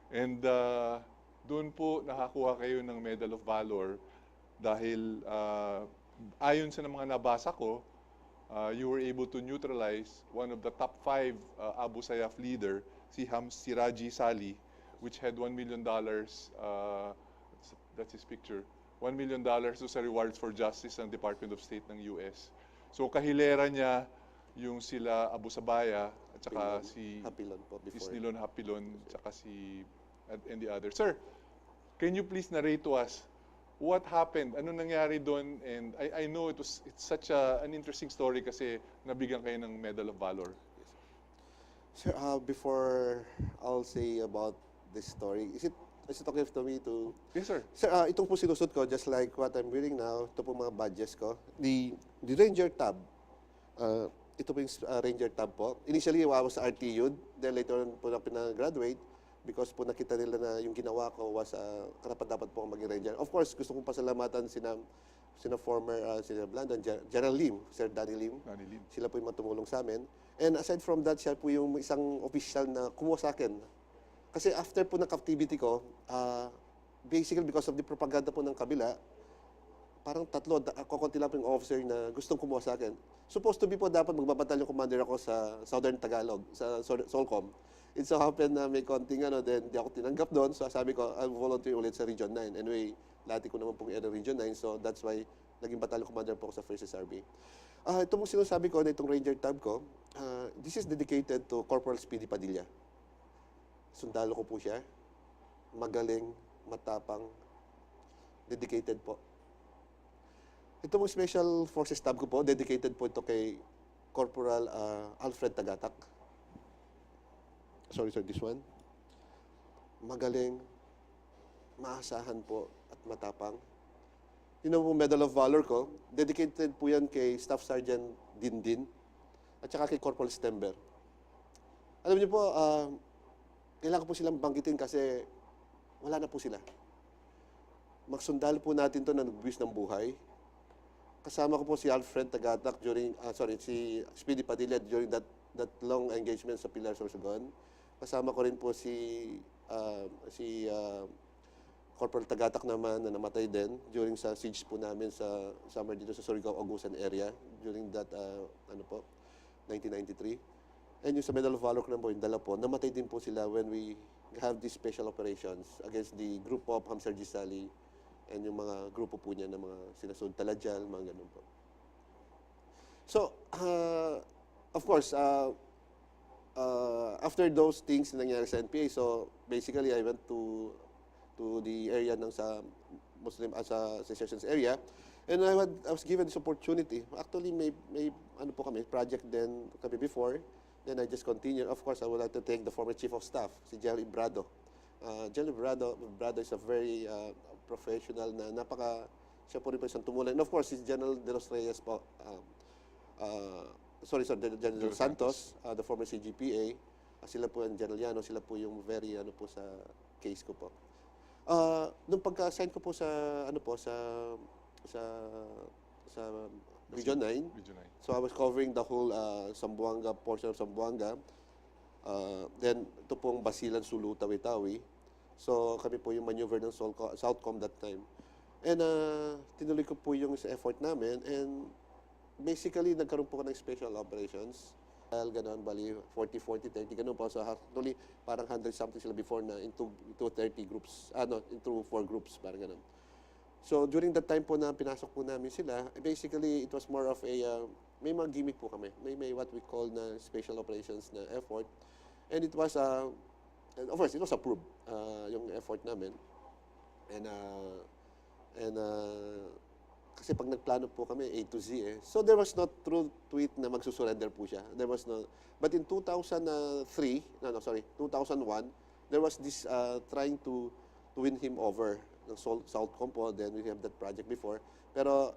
And doon po nakakuha kayo ng Medal of Valor dahil ayon sa mga nabasa ko, you were able to neutralize one of the top 5 Abu Sayyaf leader, si Raji Salih, which had $1 million, that's his picture, $1 million to sa rewards for justice ng Department of State ng US. So kahilera niya yung sila Abu Sabaya at saka si Hapilon po before. Isnilon Hapilon at saka si and the other. Sir, can you please narrate to us what happened? Ano nangyari doon? And I know it's such an interesting story kasi nabigyan kayo ng Medal of Valor. Sir, before I'll say about this story, is it okay to me to... Yes, sir. Sir, itong po sinusot ko, just like what I'm wearing now, ito po mga badges ko. The Ranger tab, ito po yung Ranger tab po. Initially, I was sa RTU, then later on po na pinagraduate because po nakita nila na yung ginawa ko was karapat-dapat po akong maging Ranger. Of course, gusto kong pasalamatan sina former sina Blandan, General Lim, Sir Danny Lim. Sila po yung matumulong sa amin. And aside from that, siya po yung isang official na kumuha sa akin. Kasi after po ng captivity ko, basically because of the propaganda po ng kabila, parang tatlo, konti lang po yung officer na gustong kumuha sa akin. Supposed to be po dapat magbabatalyon commander ako sa Southern Tagalog, sa Solcom. It so happened na may konting then di ako tinanggap doon. So sabi ko, I'll volunteer ulit sa Region 9. Anyway, lati ko naman pong Region 9. So that's why naging batalyon commander po ako sa 1st SRB. Ito mong sinasabi ko na itong Ranger tab ko, this is dedicated to Corporal Speedy Padilla. Sundalo ko po siya. Magaling, matapang, dedicated po. Ito mong Special Forces tab ko po, dedicated po ito kay Corporal Alfred Tagatak. Sorry, sir, this one. Magaling, maasahan po at matapang. Yun ang Medal of Valor ko. Dedicated po yan kay Staff Sergeant Dindin at saka kay Corporal Stember. Alam niyo po, kailangan po silang banggitin kasi wala na po sila. Magsundalo po natin to na nagbuwis ng buhay. Kasama ko po si Alfred Tagatak during, si Speedy Padilla during that long engagement sa Pilar Sorsogon. Kasama ko rin po si Corporal Tagatak naman na namatay din during sa siege po namin sa summer dito sa Surigao, Agusan area during that 1993. And yung sa Medal of Valor ko naman po, yung dala po, namatay din po sila when we have these special operations against the group of Hamsar Gisali and yung mga grupo po niya na mga sinasud Talajal, mga ganun po. So, of course, after those things na nangyari sa NPA, so basically I went to the area ng sa Muslim sa sessions area, and I was given this opportunity. Actually, may project din kami before. Then I just continued. Of course, I would like to thank the former Chief of Staff, si General Ibrado. General Ibrado is a very professional na siya po rin po isang tumulong. And of course, si General De Los Reyes po, General Santos, the former CGPA, sila po ang General Llano, sila po yung very po sa case ko po. Nung pagka-assign ko po sa Region 9, so I was covering the whole Zamboanga portion of Zamboanga. Then ito pong Basilan, Sulu, Tawi-Tawi. So kami po yung maneuver ng Southcom that time. And tinuloy ko po yung effort namin, and basically nagkaroon po ko ng special operations. Ganon, bali 40, 30, ganun po. So actually parang 100 something sila before na into 30 groups, into 4 groups, parang ganun. So during that time po na pinasok po namin sila, basically it was more of may mga gimmick po kami. May what we call na special operations na effort. And it was, of course, it was approved, yung effort namin. And kasi pag nagplano po kami, A to Z eh. So there was no true tweet na magsusurrender po siya. There was no, but in 2001, there was this trying to win him over ng Southcom po. Then we have that project before. Pero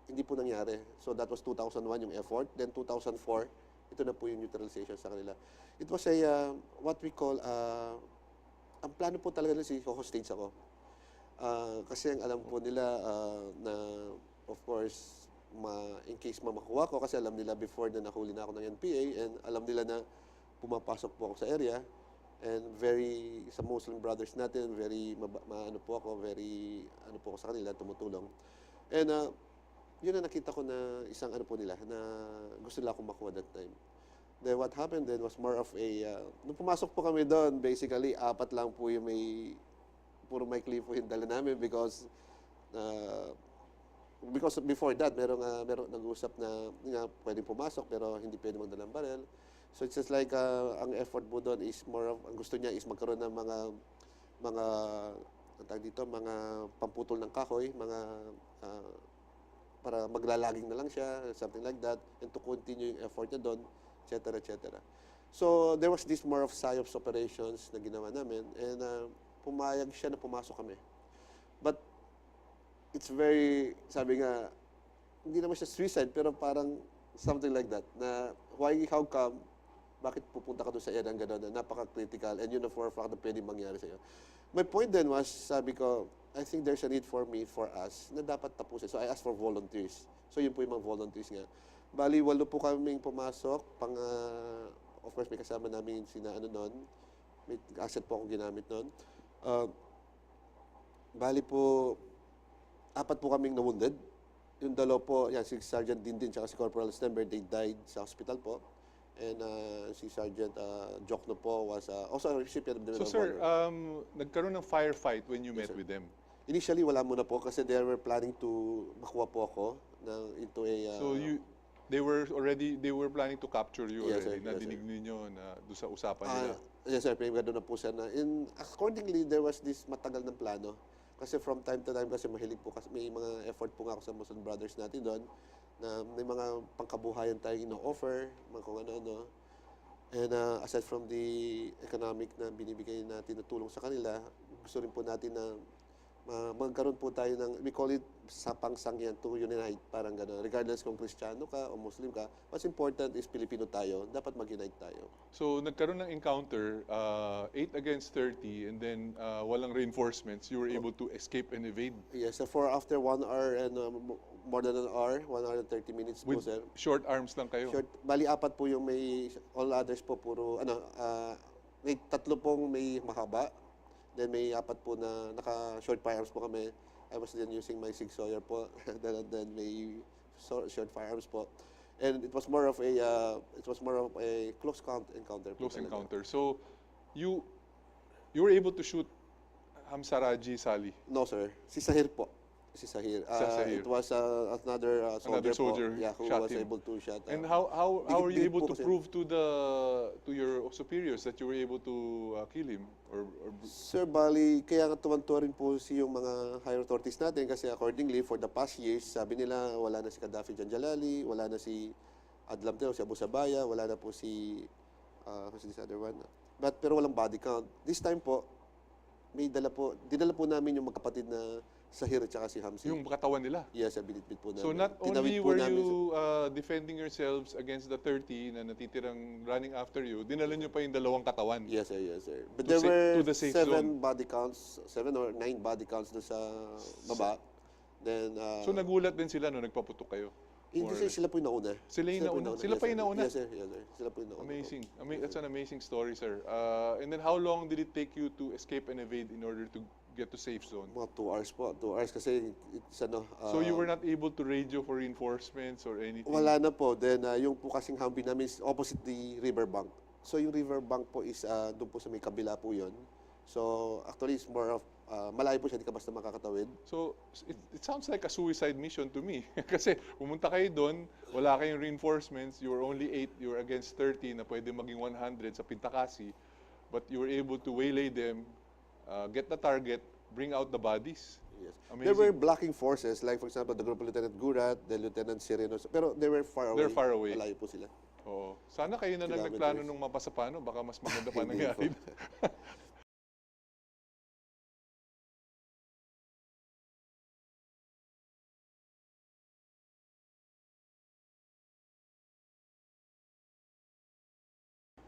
hindi po nangyari. So that was 2001 yung effort. Then 2004, ito na po yung neutralization sa kanila. It was what we call, ang plano po talaga na hostage ako. Kasi ang alam po nila na, of course, in case makuha ko, kasi alam nila before na nahuli na ako ng NPA, and alam nila na pumapasok po ako sa area, And very, sa Muslim brothers natin, very, ano po ako, very, ano po ako sa kanila, tumutulong. And yun na nakita ko na isang ano po nila, na gusto nila akong makuha that time. Then what happened then was more of a, nung pumasok po kami doon, basically, apat lang po yung puro maikli po yung dala namin because before that, merong nag-usap na pwedeng pumasok pero hindi pwede magdala ng barel. So it's just like, ang effort po doon is more of, ang gusto niya is magkaroon ng mga, ang tawag dito, mga pamputol ng kahoy, para maglalaging na lang siya, something like that, and to continue yung effort niya doon, etc., etc. So there was this more of PSYOPs operations na ginawa namin, and pumayag siya na pumasok kami. But it's very, sabi nga, hindi naman siya suicide, pero parang something like that, na how come, bakit pupunta ka doon sa area ng gano'n na napaka-critical and yun na for a fact na pwedeng mangyari sa'yo. My point then was, sabi ko, I think there's a need for us na dapat tapusin. So I asked for volunteers. So yun po yung mga volunteers nga. Bali, 8 po kaming pumasok. Of course, may kasama namin noon. May asset po akong ginamit noon. Bali po, 4 po kaming na-wounded. Yung 2 po, si Sergeant Dindin at si Corporal Stember, they died sa hospital po. And si Sergeant Jokno po was also a recipient of the Medal of Sir, Honor. nagkaroon ng firefight when you met with them. Initially, wala muna po kasi they were planning to makuha po ako into a... So they were planning to capture you Yes, already. sir. Nadinig ninyo na doon sa usapan nila. Yes, sir. Gano'n na po siya na. And accordingly, there was this matagal ng plano. Kasi from time to time, kasi mahilig po, kasi may mga effort po nga ako sa Muslim brothers natin doon, na may mga pangkabuhayan tayong ino-offer, mga kung ano-ano. And aside from the economic na binibigay natin na tulong sa kanila, gusto rin po natin na magkaroon po tayo ng, we call it sapang-sangyan to unite, parang gano'n. Regardless kung Kristiyano ka o Muslim ka, what's important is Pilipino tayo, dapat mag-unite tayo. So nagkaroon ng encounter, 8 against 30, and then walang reinforcements. You were able to escape and evade. Yes, so for after 1 hour and more than an hour, 1 hour and 30 minutes po, With sir. short arms lang kayo. Bali, 4 po yung all others po puro, may 3 pong may mahaba. Then may 4 po na naka-short firearms po kami. I was then using my Sig Sauer po. then may short firearms po. And it was more of a close encounter. Close encounter. So you were able to shoot Hamsaraji Sali. No, sir. Si Sahir po. Si Sahir. Sahir. It was another soldier who shot was him. able to shot. And how were you Dikit able po to kasi. prove to your superiors that you were able to kill him? Sir, bali, kaya nga tuwan-tuwa rin po yung mga higher authorities natin kasi accordingly, for the past years, sabi nila wala na si Gaddafi Janjalali, wala na si Adlam Teo, si Abu Sabaya, wala na po who's this other one? Pero walang body count. This time po, dinala po namin yung magkapatid na Sahir at saka si Hamsi. Yung katawan nila. Yes, binitbit po namin. So not only Tinawid po were namin you defending yourselves against the 30 na natitirang running after you, dinala nyo pa yung 2 katawan. Yes, sir, yes, sir. But To there were to the safe 7 zone. body counts, 7 or 9 body counts doon sa baba. Then, So nagulat din sila no nagpaputok kayo. hindi, sir, sila po yung nauna. Sila yung nauna? Sila pa yung nauna? Yes, sir. Yes, sir. Sila po yung nauna. Amazing. That's an amazing story, sir. And then how long did it take you to escape and evade in order to get to safe zone? Mga 2 hours po. 2 hours kasi it's So you were not able to radio for reinforcements or anything? wala na po. Then, yung po kasing Humvee namin is opposite the riverbank. So yung riverbank po is doon po sa may kabila po yun. So actually, it's more of, malayo po siya, di ka basta makakatawid. So it sounds like a suicide mission to me. Kasi pumunta kayo doon, wala kayong reinforcements, you were only 8, you were against 30 na pwede maging 100 sa Pintakasi, but you were able to waylay them, get the target, bring out the bodies. Yes. Amazing. There were blocking forces, like for example, the group of Lieutenant Gurat, the Lieutenant Sireno, pero they were far away. They're far away. Malayo po sila. Oo. Sana kayo na Kilometers. nagplano nung mapasapano, baka mas maganda pa Hindi nangyari. po.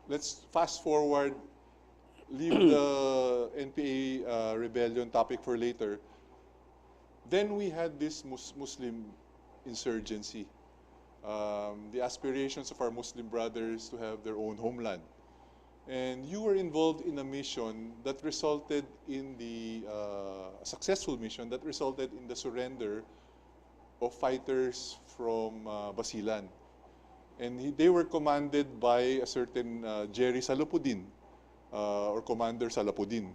Let's fast forward, leave the NPA rebellion topic for later. Then we had this Muslim insurgency. The aspirations of our Muslim brothers to have their own homeland. And you were involved in a mission that resulted in the successful mission that resulted in the surrender of fighters from Basilan. And they were commanded by a certain Jerry Salapudin or Commander Salapudin.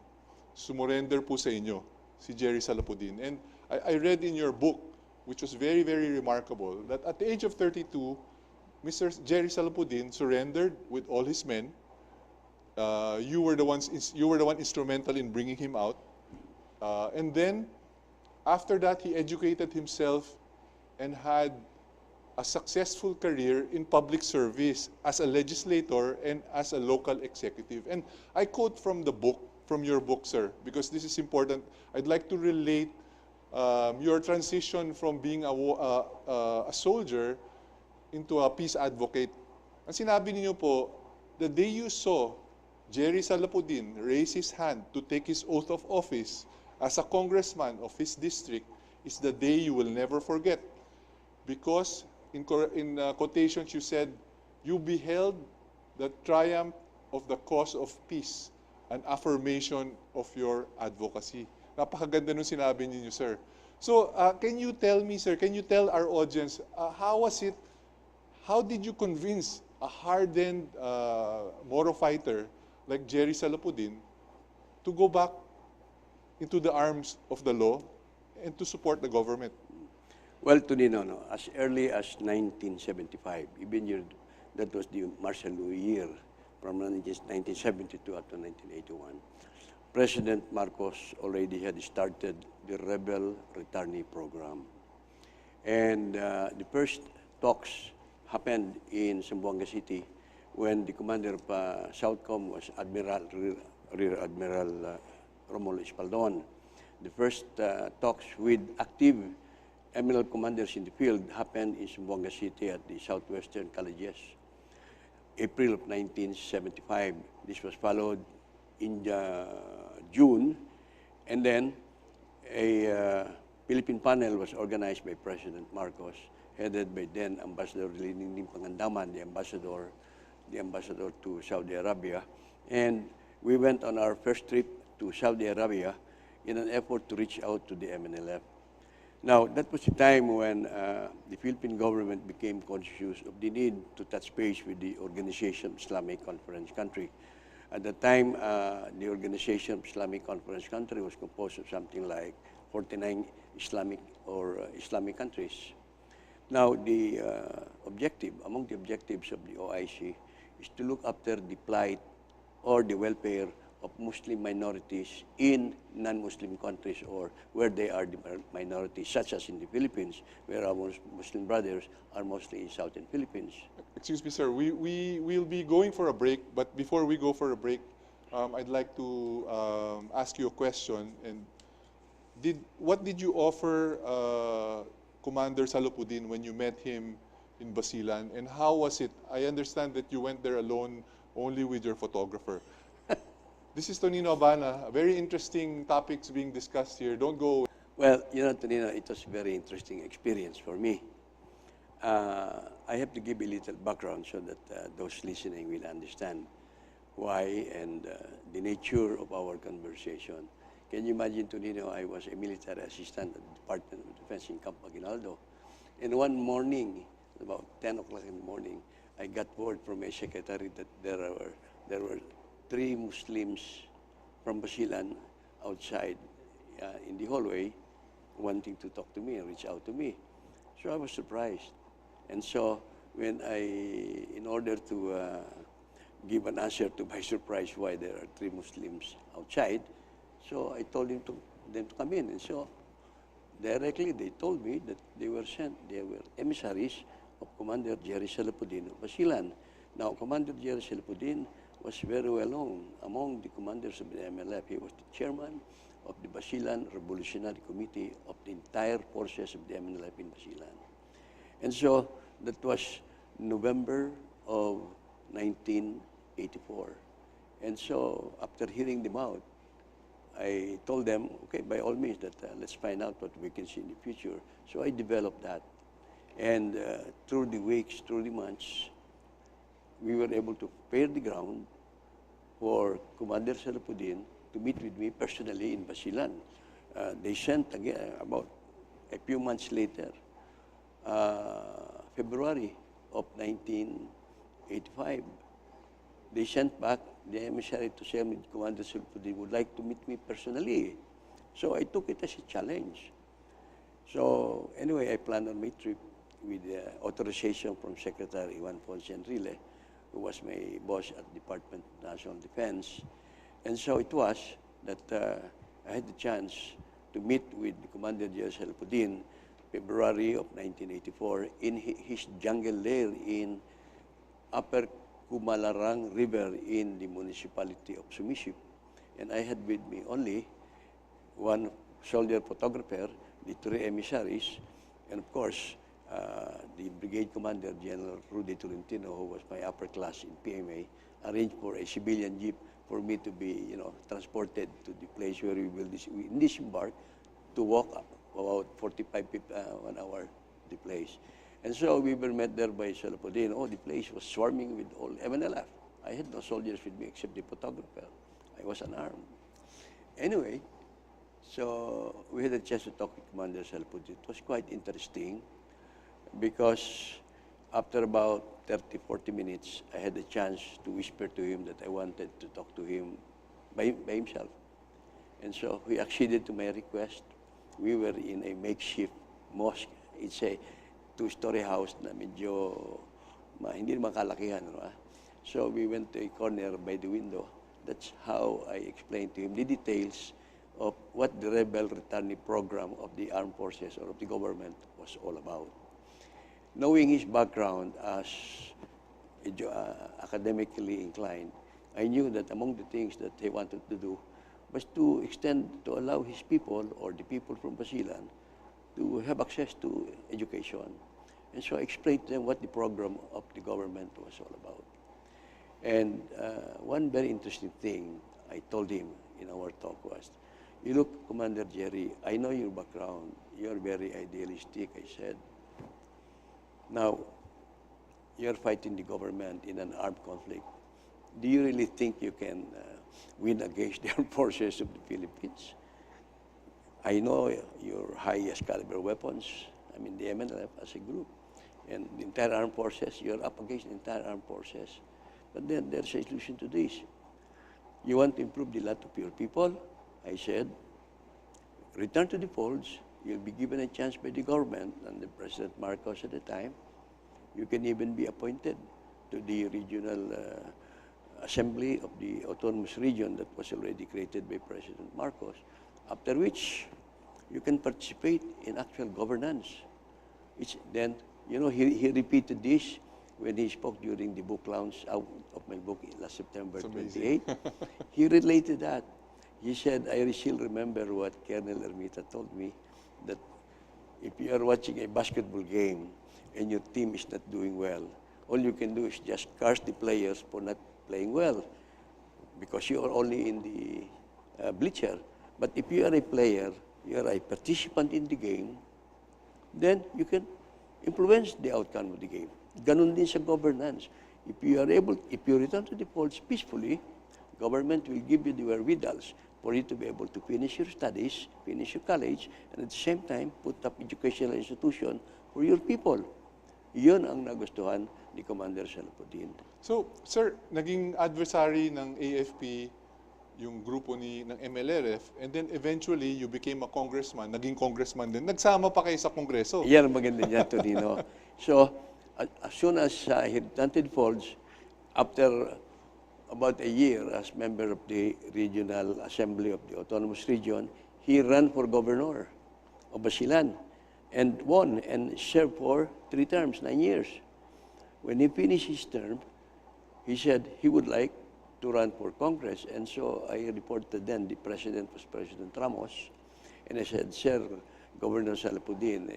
Sumurrender po sa inyo si Jerry Salapudin. And I read in your book, which was very, very remarkable, that at the age of 32, Mr. Jerry Salapudin surrendered with all his men. You were the one instrumental in bringing him out. And then, after that, he educated himself and had a successful career in public service as a legislator and as a local executive. And I quote from the book, from your book, sir, because this is important. I'd like to relate your transition from being a soldier into a peace advocate. Ang sinabi niyo po, the day you saw Jerry Salapudin raise his hand to take his oath of office as a congressman of his district is the day you will never forget. Because in quotations you said, you beheld the triumph of the cause of peace, an affirmation of your advocacy. Napakaganda nung sinabi niyo, sir. So, can you tell me, sir, can you tell our audience, how did you convince a hardened Moro fighter like Jerry Salapudin to go back into the arms of the law and to support the government? Well, Tonino, no, as early as 1975, that was the martial law year, from 1972 up to 1981, President Marcos already had started the rebel returnee program. And the first talks happened in Zamboanga City when the commander of Southcom was Rear Admiral Romulo Espaldon. The first talks with active eminent commanders in the field happened in Zamboanga City at the Southwestern Colleges, April of 1975. This was followed in June, and then a Philippine panel was organized by President Marcos, headed by then Ambassador Linining Pangandaman, the ambassador to Saudi Arabia. And we went on our first trip to Saudi Arabia in an effort to reach out to the MNLF. Now, that was the time when the Philippine government became conscious of the need to touch base with the Organization of Islamic Conference Country. At the time, the Organization of Islamic Conference Country was composed of something like 49 Islamic countries. Now, the among the objectives of the OIC is to look after the plight or the welfare of Muslim minorities in non-Muslim countries, or where they are the minorities, such as in the Philippines, where our Muslim brothers are mostly in southern Philippines. Excuse me, sir. We will be going for a break, but before we go for a break, I'd like to ask you a question. And what did you offer Commander Salapudin when you met him in Basilan, and how was it? I understand that you went there alone, only with your photographer. This is Tonino Habana. Very interesting topics being discussed here. Don't go away. Well, Tonino, it was a very interesting experience for me. I have to give a little background so that those listening will understand why and the nature of our conversation. Can you imagine, Tonino, I was a military assistant at the Department of Defense in Camp Aguinaldo. And one morning, about 10 o'clock in the morning, I got word from my secretary that there were 3 Muslims from Basilan outside in the hallway wanting to talk to me and reach out to me. So I was surprised. And so in order to give an answer to my surprise why there are 3 Muslims outside, so I told them to come in. And so directly they told me that they were emissaries of Commander Jerry Salapudin of Basilan. Now, Commander Jerry Salapudin was very well known among the commanders of the MLF. He was the chairman of the Basilan Revolutionary Committee of the entire forces of the MLF in Basilan. And so that was November of 1984. And so after hearing them out, I told them, okay, by all means, that let's find out what we can see in the future. So I developed that. And through the weeks, through the months, we were able to prepare the ground for Commander Salapudin to meet with me personally in Basilan. They sent again about a few months later, February of 1985. They sent back the emissary to say Commander Salapudin would like to meet me personally. So I took it as a challenge. So anyway, I planned on my trip with authorization from Secretary Juan Ponce Enrile, who was my boss at Department of National Defense. And so it was that I had the chance to meet with Commander General Salapudin February of 1984 in his jungle lair in Upper Kumalarang River in the municipality of Sumisip. And I had with me only one soldier photographer, the three emissaries, and of course, the brigade commander, General Rudy Tolentino, who was my upper class in PMA, arranged for a civilian jeep for me to be, transported to the place where we will disembark to walk about 45 people, 1 hour the place. And so we were met there by Salapudin. Oh, the place was swarming with all MNLF. I had no soldiers with me except the photographer. I was unarmed. Anyway, so we had a chance to talk with Commander Salapudin. It was quite interesting because after about 30, 40 minutes, I had a chance to whisper to him that I wanted to talk to him by himself. And so he acceded to my request. We were in a makeshift mosque. It's a two-story house na medyo hindi naman kalakihan. So we went to a corner by the window. That's how I explained to him the details of what the rebel returning program of the armed forces or of the government was all about. Knowing his background as academically inclined, I knew that among the things that he wanted to do was to allow his people or the people from Basilan to have access to education. And so I explained to them what the program of the government was all about. And one very interesting thing I told him in our talk was, you look, Commander Jerry, I know your background. You're very idealistic, I said. Now, you're fighting the government in an armed conflict. Do you really think you can win against the armed forces of the Philippines? I know your highest caliber weapons, I mean the MNLF as a group, and the entire armed forces, you're up against the entire armed forces. But then there's a solution to this. You want to improve the lot of your people? I said, return to the folds. You'll be given a chance by the government and the President Marcos at the time. You can even be appointed to the regional assembly of the autonomous region that was already created by President Marcos, after which you can participate in actual governance. Then, he repeated this when he spoke during the book launch out of my book last September 28. He related that. He said, I still remember what Colonel Ermita told me, that if you are watching a basketball game and your team is not doing well, all you can do is just curse the players for not playing well because you are only in the bleacher. But if you are a player, you are a participant in the game, then you can influence the outcome of the game. Ganun din sa governance. If you return to the polls peacefully, government will give you the wherewithals for you to be able to finish your studies, finish your college, and at the same time, put up educational institution for your people. Iyon ang nagustuhan ni Commander Salapudin. So, sir, naging adversary ng AFP yung grupo ng MLRF, and then eventually you became a congressman, naging congressman din. Nagsama pa kayo sa kongreso. Yan ang maganda niya, Tonino. So, as soon as he returned to the folds, after about a year as member of the Regional Assembly of the Autonomous Region, he ran for governor of Basilan and won and served for 3 terms, 9 years. When he finished his term, he said he would like to run for Congress. And so I reported then, the president was President Ramos, and I said, Sir, Governor Salapudin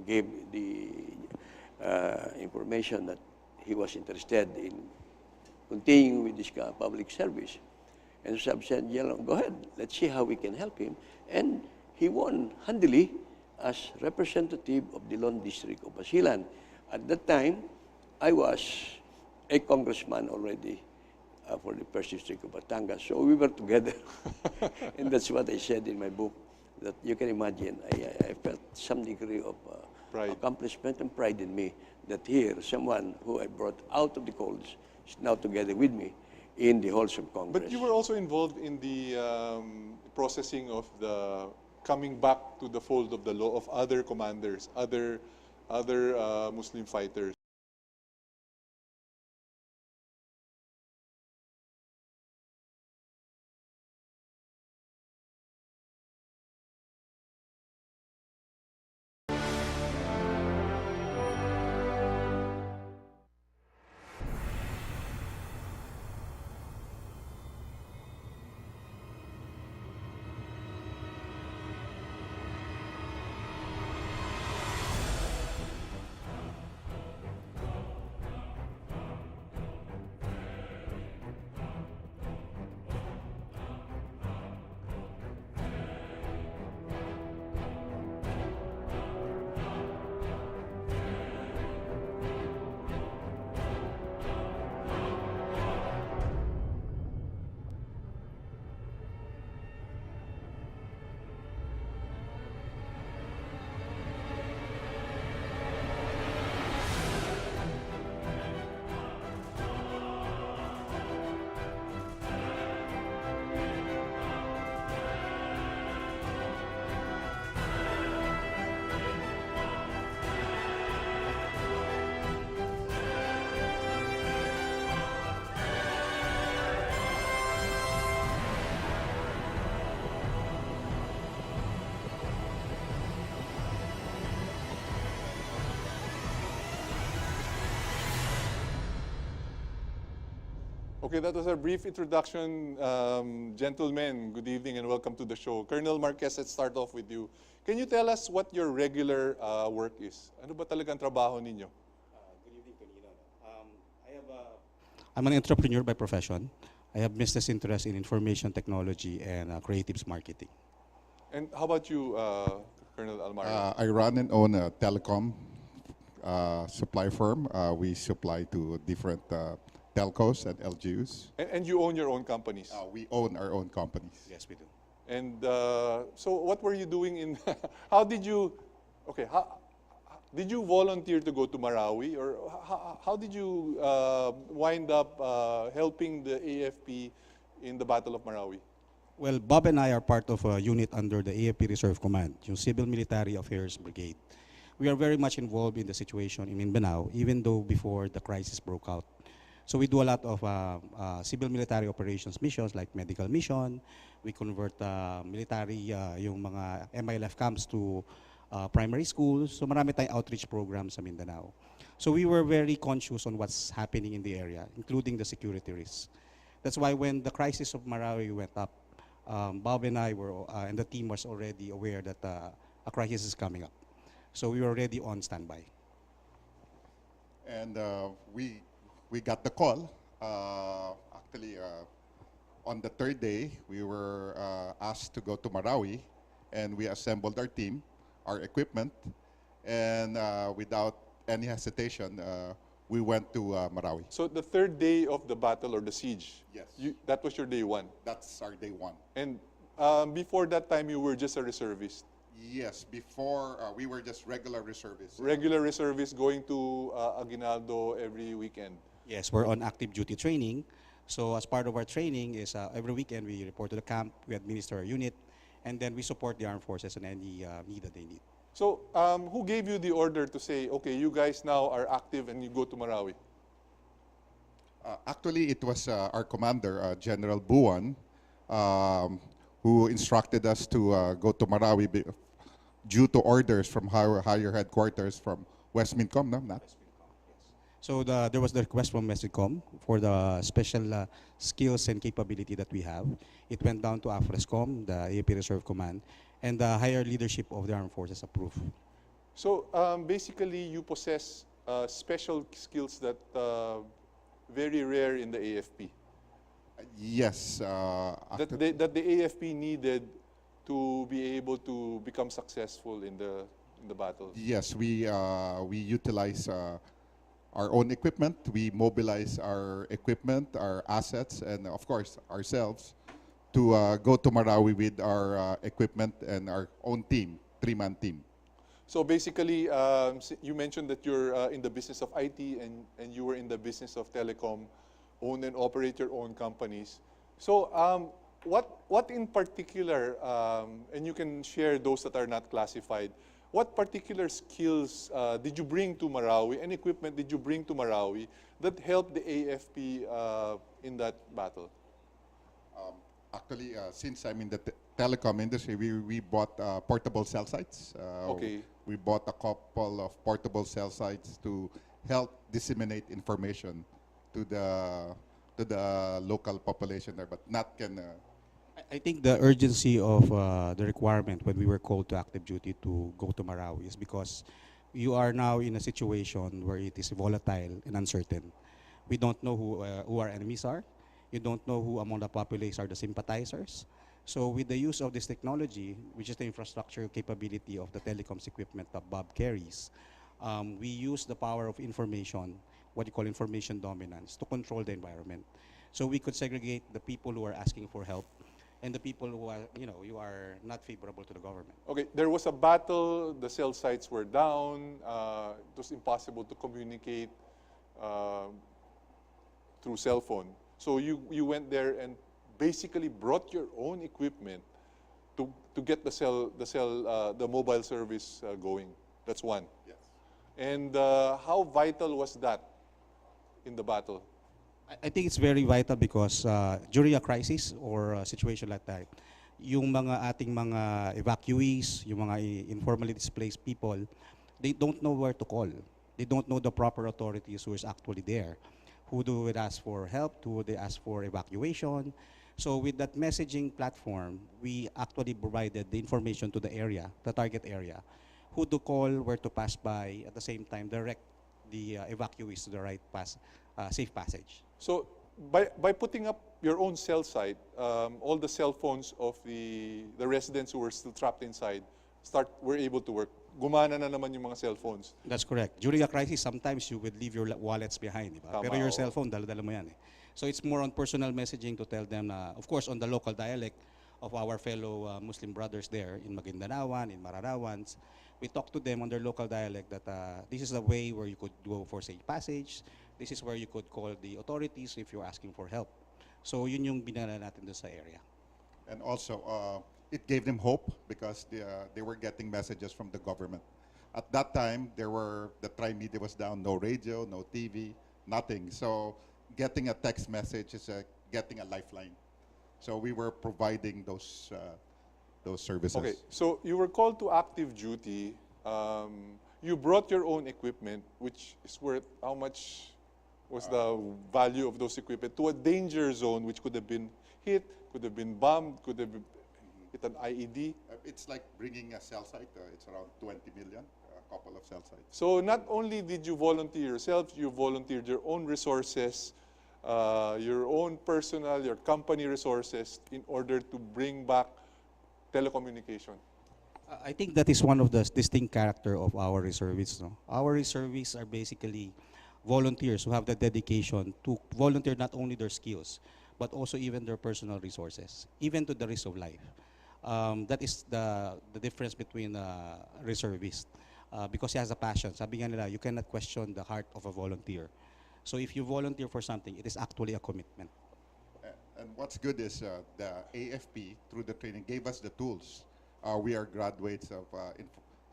gave the information that he was interested in continuing with this public service. And so I said, go ahead, let's see how we can help him. And he won handily as representative of the Lone District of Basilan. At that time, I was a congressman already for the First District of Batangas. So we were together. And that's what I said in my book, that you can imagine, I felt some degree of Pride. accomplishment and pride in me, that here, someone who I brought out of the colds is now together with me in the halls of Congress. But you were also involved in the processing of the coming back to the fold of the law of other commanders, other Muslim fighters. Okay, that was a brief introduction. Gentlemen, good evening and welcome to the show. Colonel Marquez, let's start off with you. Can you tell us what your regular work is? Ano ba talaga ang trabaho ninyo? Good evening, Tonino. I'm an entrepreneur by profession. I have business interests in information technology and creatives marketing. And how about you, Colonel Almaro? I run and own a telecom supply firm. We supply to different telcos and LGUs. And you own your own companies. We own our own companies. Yes, we do. And so what were you doing in, how did you, okay, did you volunteer to go to Marawi, or how did you wind up helping the AFP in the Battle of Marawi? Well, Bob and I are part of a unit under the AFP Reserve Command, yung Civil Military Affairs Brigade. We are very much involved in the situation in Mindanao, even though before the crisis broke out. So we do a lot of civil military operations missions like medical mission. We convert military, yung mga MILF camps to primary schools. So marami tayong outreach programs sa Mindanao. So we were very conscious on what's happening in the area, including the security risks. That's why when the crisis of Marawi went up, Bob and I were, and the team was already aware that a crisis is coming up. So we were already on standby. And we got the call. Actually, on the third day, we were asked to go to Marawi, and we assembled our team, our equipment, and without any hesitation, we went to Marawi. So the third day of the battle or the siege, Yes. That was your day one. That's our day one. And before that time, you were just a reservist. Yes, before we were just regular reservists. Regular reservist going to Aguinaldo every weekend. Yes, we're on active duty training. So as part of our training is every weekend we report to the camp, we administer our unit, and then we support the armed forces in any need that they need. So who gave you the order to say, okay, you guys now are active and you go to Marawi? Actually, it was our commander, General Buwan, who instructed us to go to Marawi due to orders from higher headquarters from West Mincom, no? Not? So there was the request from MESICOM for the special skills and capability that we have. It went down to AFRESCOM, the AFP Reserve Command, and the higher leadership of the armed forces approved. So basically, you possess special skills that very rare in the AFP. Yes. That the AFP needed to be able to become successful in the battles. Yes, we utilize our own equipment. We mobilize our equipment, our assets, and of course ourselves to go to Marawi with our equipment and our own team, three-man team. So basically, you mentioned that you're in the business of IT and you were in the business of telecom, own and operate your own companies. So what in particular, and you can share those that are not classified, what particular skills did you bring to Marawi and equipment did you bring to Marawi that helped the AFP in that battle? Actually, since I'm in the telecom industry, we bought portable cell sites. Okay. We bought a couple of portable cell sites to help disseminate information to the local population there, but not can. I think the urgency of the requirement when we were called to active duty to go to Marawi is because you are now in a situation where it is volatile and uncertain. We don't know who our enemies are. You don't know who among the populace are the sympathizers. So with the use of this technology, which is the infrastructure capability of the telecoms equipment that Bob carries, we use the power of information, what you call information dominance, to control the environment. So we could segregate the people who are asking for help and the people who are, you are not favorable to the government. Okay, there was a battle, the cell sites were down, it was impossible to communicate through cell phone. So you went there and basically brought your own equipment to get the mobile service going. That's one. Yes. And how vital was that in the battle? I think it's very vital because during a crisis or a situation like that, yung ating mga evacuees, yung mga informally displaced people, they don't know where to call. They don't know the proper authorities who is actually there. Who do they ask for help? Who they ask for evacuation? So with that messaging platform, we actually provided the information to the area, the target area, who to call, where to pass by, at the same time direct the evacuees to the right safe passage. So by putting up your own cell site, all the cell phones of the residents who were still trapped inside were able to work. Gumana na naman yung mga cell phones. That's correct. During a crisis, sometimes you would leave your wallets behind, diba? Tama, Pero your oo. cell phone, dala-dala mo yan eh. So it's more on personal messaging to tell them, of course, on the local dialect of our fellow Muslim brothers there in Magindanaoan, in Mararawans. We talk to them on their local dialect that this is the way where you could go for safe passage. This is where you could call the authorities if you're asking for help. So yun yung binala natin doon sa area. And also, it gave them hope because they were getting messages from the government. At that time, the tri-media was down, no radio, no TV, nothing. So getting a text message is getting a lifeline. So we were providing those services. Okay, so you were called to active duty. You brought your own equipment, which is worth how much was the value of those equipment to a danger zone, which could have been hit, could have been bombed, could have hit an IED. It's like bringing a cell site. It's around 20 million, a couple of cell sites. So not only did you volunteer yourself, you volunteered your own resources, your own personal, your company resources in order to bring back telecommunication. I think that is one of the distinct character of our reservists. No? Our reservists are basically volunteers who have the dedication to volunteer not only their skills, but also even their personal resources, even to the risk of life. That is the difference between a reservist. Because he has a passion. Sabi nga nila, you cannot question the heart of a volunteer. So if you volunteer for something, it is actually a commitment. And what's good is the AFP, through the training, gave us the tools. We are graduates of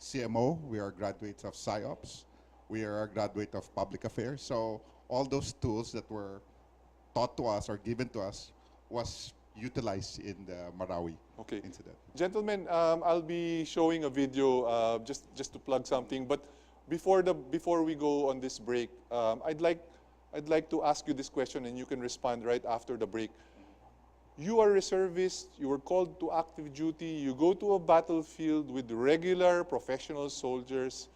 CMO, we are graduates of PsyOps, we are a graduate of public affairs. So all those tools that were taught to us or given to us was utilized in the Marawi incident. Gentlemen, I'll be showing a video just to plug something. But before we go on this break, I'd like to ask you this question, and you can respond right after the break. You are a reservist. You were called to active duty. You go to a battlefield with regular professional soldiers.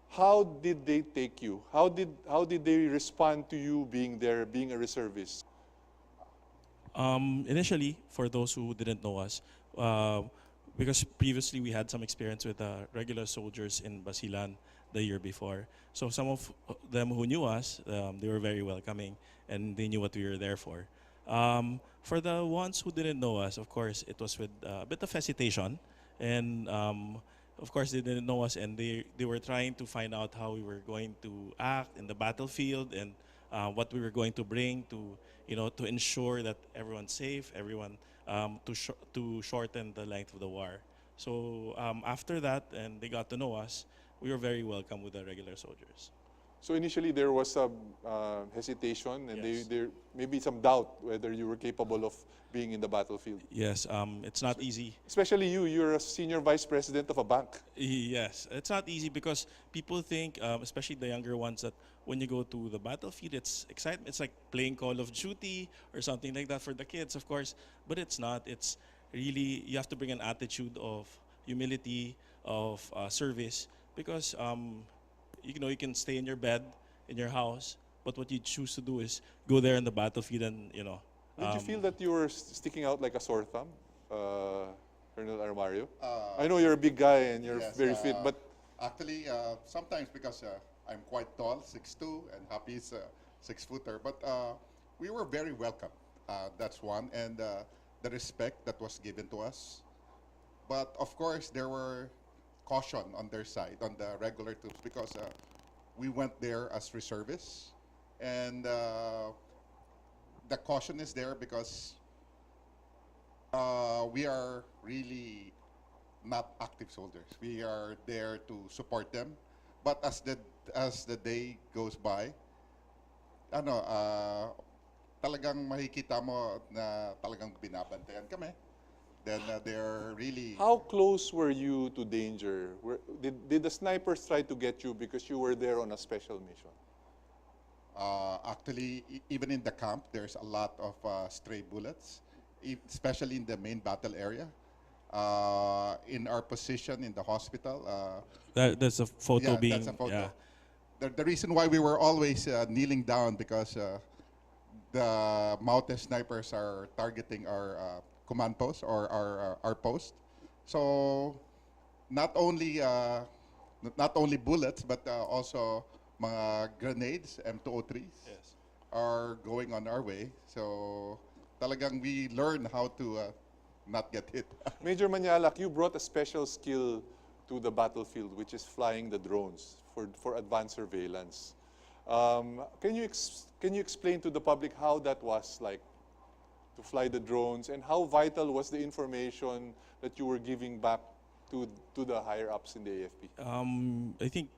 How did they take you? How did they respond to you being there, being a reservist? Initially, for those who didn't know us, because previously we had some experience with regular soldiers in Basilan the year before. So some of them who knew us, they were very welcoming, and they knew what we were there for. For the ones who didn't know us, of course, it was with a bit of hesitation, and of course they didn't know us, and they were trying to find out how we were going to act in the battlefield, and what we were going to bring to, to ensure that everyone's safe, everyone, to shorten the length of the war. So after that, and they got to know us, we were very welcome with the regular soldiers. So initially there was some hesitation and Yes. there maybe some doubt whether you were capable of being in the battlefield. Yes, it's not easy. Especially you're a senior vice president of a bank. Yes, it's not easy because people think, especially the younger ones, that when you go to the battlefield, it's excitement. It's like playing Call of Duty or something like that for the kids, of course. But it's not. It's really, you have to bring an attitude of humility, of service, because you can stay in your bed, in your house, but what you choose to do is go there in the battlefield and, Did you feel that you were sticking out like a sore thumb, Colonel Armario? I know you're a big guy and you're Yes, very fit, but actually, sometimes because I'm quite tall, 6'2", and Happy is 6-footer, but we were very welcome. That's one, and the respect that was given to us. But of course, there were caution on their side, on the regular troops, because we went there as reservists, and the caution is there because we are really not active soldiers. We are there to support them. But as the day goes by, talagang makikita mo na talagang binabantayan kami. Then they're really how close were you to danger? Did the snipers try to get you because you were there on a special mission? actually even in the camp. There's a lot of stray bullets, especially in the main battle area. In our position in the hospital. That's a photo Yeah, being. that's a photo. Yeah. The reason why we were always kneeling down because the mounted snipers are targeting our command post or our post. So not only bullets but also mga grenades, M203s Yes. are going on our way. So talagang we learn how to not get hit. Major Manyalak, you brought a special skill to the battlefield, which is flying the drones for advanced surveillance. Can you explain to the public how that was like to fly the drones, and how vital was the information that you were giving back to the higher ups in the AFP? I think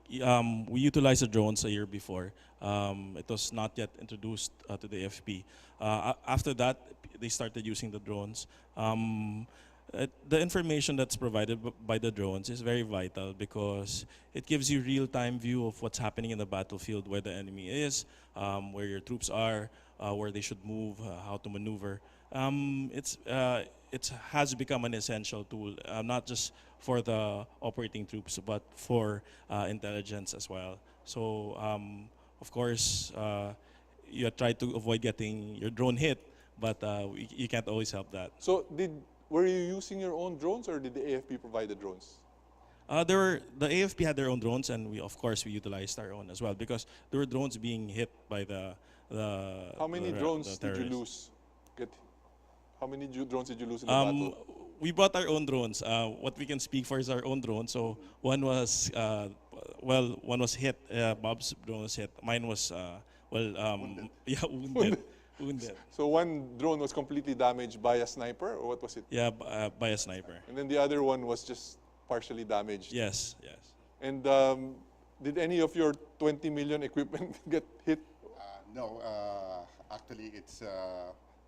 we utilized the drones a year before. It was not yet introduced to the AFP. After that, they started using the drones. The information that's provided by the drones is very vital because it gives you real-time view of what's happening in the battlefield, where the enemy is, where your troops are, where they should move, how to maneuver. It has become an essential tool, not just for the operating troops, but for intelligence as well. So, of course, you try to avoid getting your drone hit, but you can't always help that. So were you using your own drones, or did the AFP provide the drones? The AFP had their own drones, and we utilized our own as well because there were drones being hit by the How many the drones did you terrorists. lose? How many drones did you lose in the battle? We brought our own drones. What we can speak for is our own drone. So one was one was hit. Bob's drone was hit. Mine was yeah, wounded. Wounded. So one drone was completely damaged by a sniper, or what was it? Yeah, by a sniper. And then the other one was just partially damaged. Yes. And did any of your 20 million equipment get hit? No, actually, it's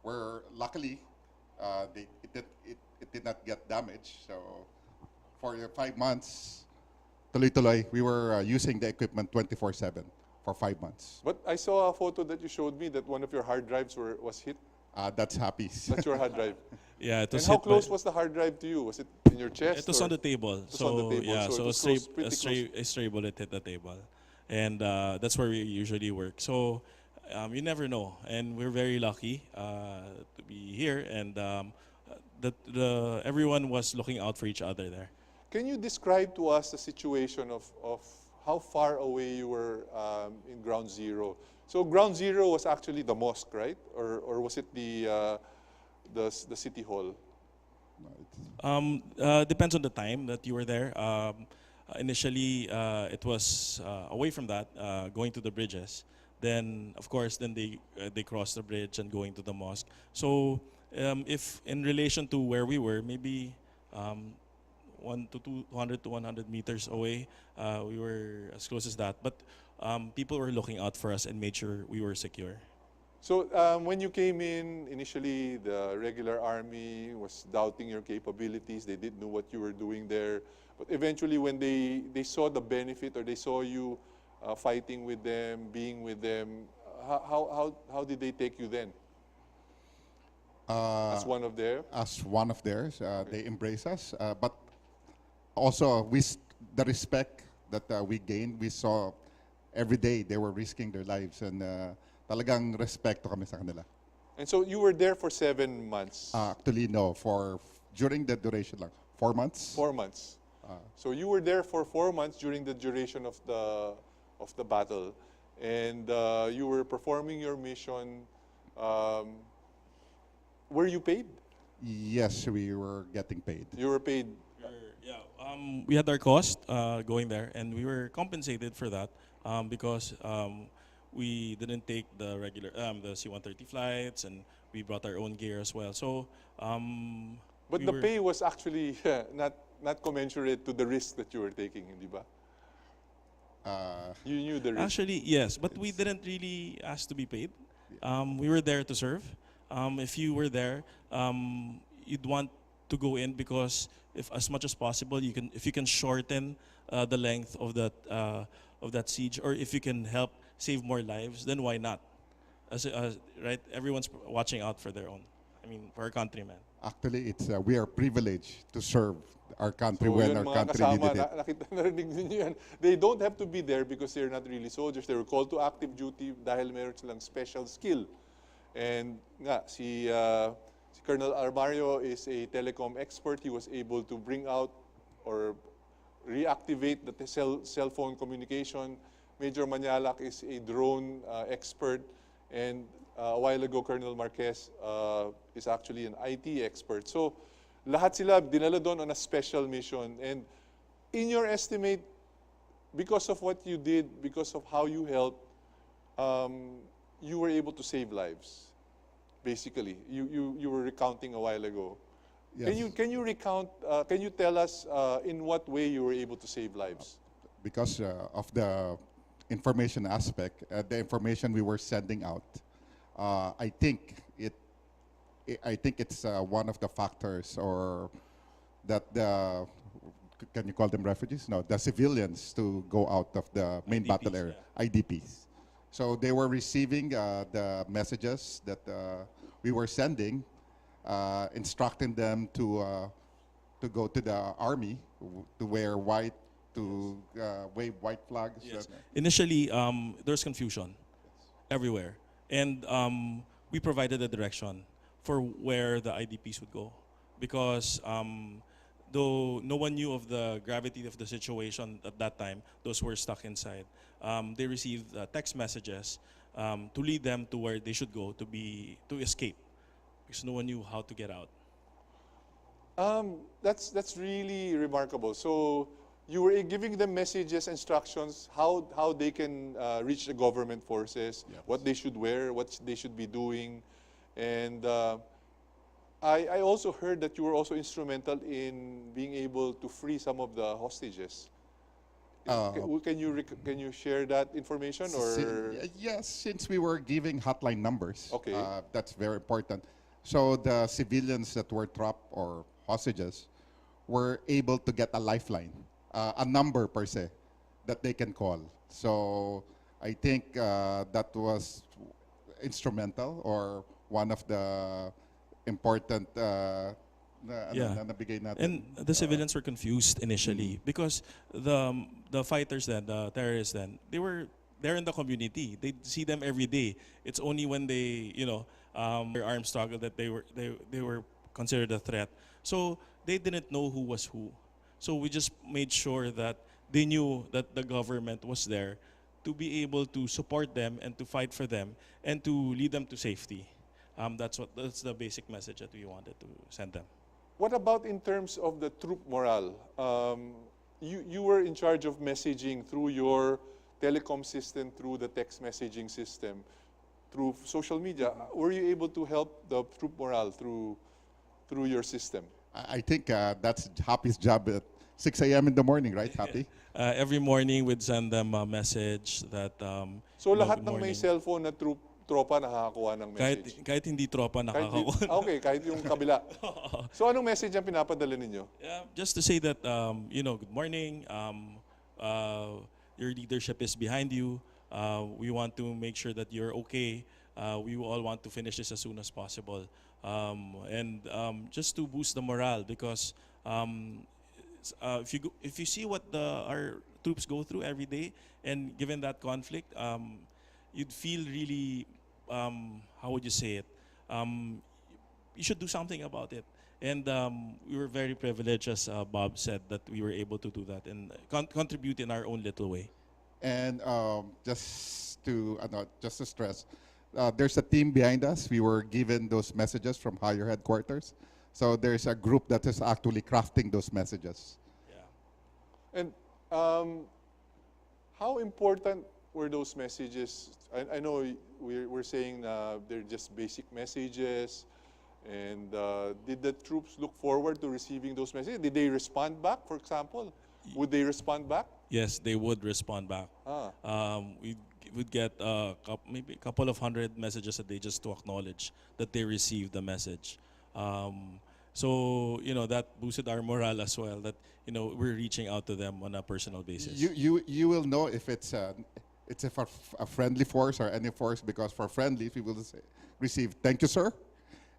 we're luckily it did not get damaged. So for 5 months, tuloy-tuloy, we were using the equipment 24/7 for 5 months. But I saw a photo that you showed me that one of your hard drives was hit. That's Happy's. That's your hard drive. Yeah, it And was how hit by- close was the hard drive to you? Was it in your chest? It was or- on the table. was on the table, Yeah, so it so was close, pretty a stray bullet hit the table, and that's where we usually work. So you never know, and we're very lucky to be here. And everyone was looking out for each other there. Can you describe to us the situation of how far away you were in Ground Zero? So Ground Zero was actually the mosque, right? Or was it the city hall? Depends on the time that you were there. Initially, it was away from that, going to the bridges. Then, of course, then they crossed the bridge and going to the mosque. So, if in relation to where we were, maybe 200 to 100 meters away, we were as close as that. But people were looking out for us and made sure we were secure. So when you came in, initially the regular army was doubting your capabilities. They didn't know what you were doing there. But eventually when they saw the benefit or they saw you fighting with them, being with them, how did they take you then? As one of their? As one of theirs, they embrace us. But also, the respect that we gained, we saw every day they were risking their lives, and talagang respeto kami sa kanila. And so you were there for 7 months. Actually, no, during the duration lang, 4 months. 4 months. So you were there for 4 months during the duration of the battle, and you were performing your mission. Were you paid? Yes, we were getting paid. You were paid. We had our cost going there, and we were compensated for that because we didn't take the regular the C-130 flights, and we brought our own gear as well. So, But the pay was actually not commensurate to the risk that you were taking, hindi ba? You knew the risk. Actually, yes, but we didn't really ask to be paid. We were there to serve. If you were there, you'd want to go in because if as much as possible if you can shorten the length of that siege, or if you can help save more lives, then why not? Right, everyone's watching out for their own. I mean, for our countrymen. Actually, we are privileged to serve our country So when yun, our mga country kasama, needed it. narinig ninyo yan. They don't have to be there because they're not really soldiers. They were called to active duty dahil meron silang special skill. And nga, si Colonel Armario is a telecom expert. He was able to bring out or reactivate the cell phone communication. Major Manyalak is a drone expert. And a while ago, Colonel Marquez is actually an IT expert. So lahat sila dinala doon on a special mission. And in your estimate, because of what you did, because of how you helped, you were able to save lives. Basically, you were recounting a while ago. Yes. Can you recount? Can you tell us in what way you were able to save lives? Because of the information aspect, the information we were sending out, I think it's one of the factors, or that can you call them refugees? No, the civilians to go out of the main IDPs, battle area, IDPs. So they were receiving the messages that we were sending, instructing them to go to the army, to wear white, to wave white flags. Yes. Initially, there's confusion everywhere, and we provided a direction for where the IDPs would go, because though no one knew of the gravity of the situation at that time, those who were stuck inside, they received text messages to lead them to where they should go to escape, because no one knew how to get out. That's really remarkable. So you were giving them messages, instructions, how they can reach the government forces, Yes. what they should wear, what they should be doing. And I also heard that you were also instrumental in being able to free some of the hostages. Can you share that information, or? Yes, since we were giving hotline numbers, Okay. that's very important. So the civilians that were trapped or hostages were able to get a lifeline, a number per se, that they can call. So I think that was instrumental, or one of the important na nabigay natin. And the civilians were confused initially because the fighters then, the terrorists then, they're in the community. They see them every day. It's only when they, their armed struggle that they were considered a threat. So they didn't know who was who. So we just made sure that they knew that the government was there to be able to support them and to fight for them and to lead them to safety. That's the basic message that we wanted to send them. What about in terms of the troop morale? You were in charge of messaging through your telecom system, through the text messaging system, through social media. Were you able to help the troop morale through your system? I think that's Happy's job at 6 a.m. in the morning, right, Happy? Every morning we'd send them a message that So you know, lahat good ng may morning. cellphone na tropa nakakakuha ng message? Kahit hindi tropa nakakakuha. Okay, kahit yung kabila. So anong message ang pinapadala ninyo? Just to say that good morning. Your leadership is behind you. We want to make sure that you're okay. We all want to finish this as soon as possible, and just to boost the morale because if you see what our troops go through every day, and given that conflict, you'd feel really how would you say it? You should do something about it. And we were very privileged, as Bob said, that we were able to do that and contribute in our own little way. And just to stress, there's a team behind us. We were given those messages from higher headquarters. So there's a group that is actually crafting those messages. Yeah. And how important were those messages? I know we're saying they're just basic messages. And did the troops look forward to receiving those messages? Did they respond back, for example? Would they respond back? Yes, they would respond back. We would get maybe a couple of hundred messages a day just to acknowledge that they received the message. So that boosted our morale as well. That we're reaching out to them on a personal basis. You will know if it's a friendly force or any force, because for friendlies we will receive "Thank you, sir,"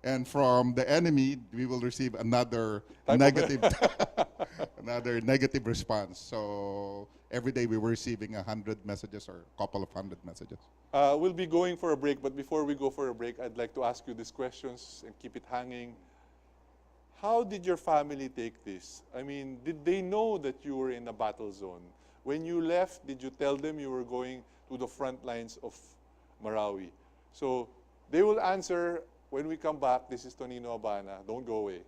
and from the enemy we will receive another negative another negative response. So every day we were receiving 100 messages or a couple of hundred messages. We'll be going for a break, but before we go for a break, I'd like to ask you these questions and keep it hanging. How did your family take this? I mean, did they know that you were in a battle zone? When you left, did you tell them you were going to the front lines of Marawi? So they will answer when we come back. This is Tonino Abana. Don't go away.